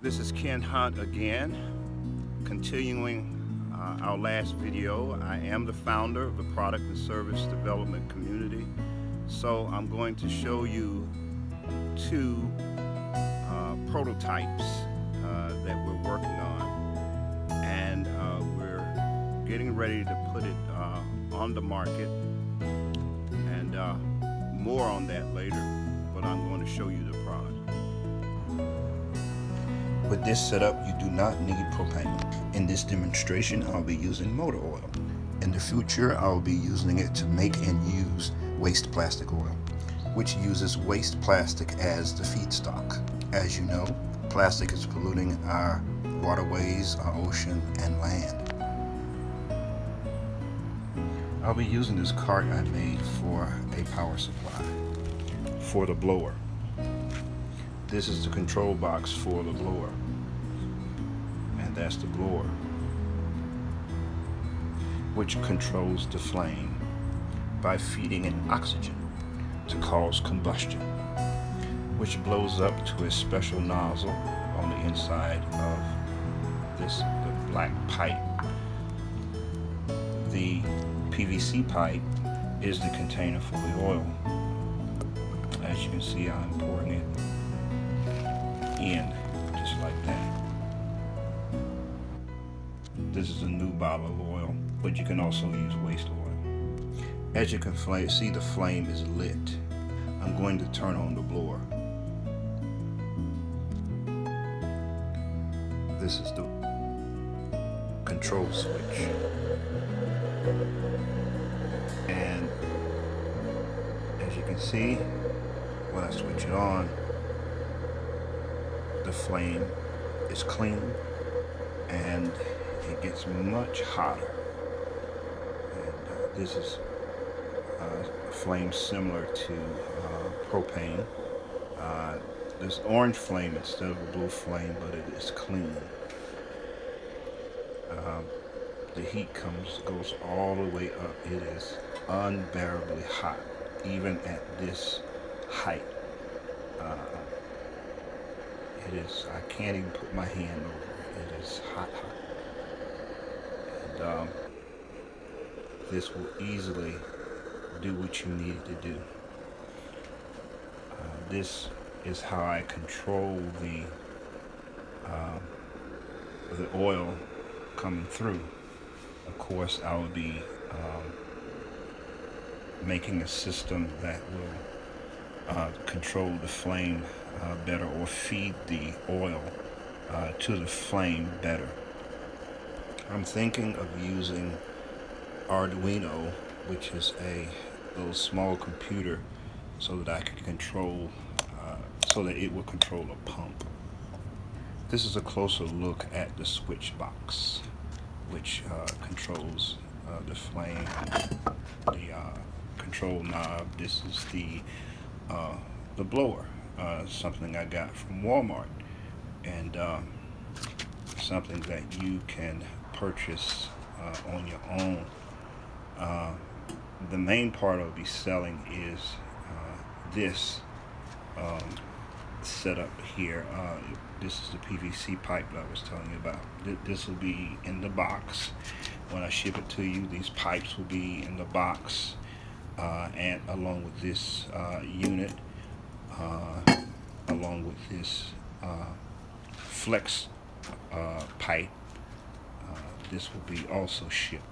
This is Ken Hunt again, continuing our last video. I am the founder of the Product and Service Development Community, so I'm going to show you two prototypes that we're working on, and we're getting ready to put it on the market, and more on that later, but I'm going to show you the product. With this setup, you do not need propane. In this demonstration, I'll be using motor oil. In the future, I'll be using it to make and use waste plastic oil, which uses waste plastic as the feedstock. As you know, plastic is polluting our waterways, our ocean, and land. I'll be using this cart I made for a power supply for the blower. This is the control box for the blower, and that's the blower, which controls the flame by feeding it oxygen to cause combustion, which blows up to a special nozzle on the inside of the black pipe. The PVC pipe is the container for the oil. As you can see, I'm pouring it in just like that. This is a new bottle of oil, but you can also use waste oil. As you can see, the flame is lit. I'm going to turn on the blower. This is the control switch, and as you can see, when I switch it on, the flame is clean and it gets much hotter. And this is a flame similar to propane. This orange flame instead of a blue flame, but it is clean. The heat goes all the way up. It is unbearably hot, even at this height. It is, I can't even put my hand over it. It is hot. And this will easily do what you need it to do. This is how I control the oil coming through. Of course, I will be making a system that will control the flame better, or feed the oil to the flame better. I'm thinking of using Arduino, which is a little small computer, so that I can control, so that it will control a pump. This is a closer look at the switch box, which controls the flame, the control knob. This is the blower, something I got from Walmart, and something that you can purchase on your own. The main part I'll be selling is this setup here. This is the PVC pipe that I was telling you about. This will be in the box when I ship it to you. These pipes will be in the box, and along with this unit, along with this flex pipe. This will be also shipped.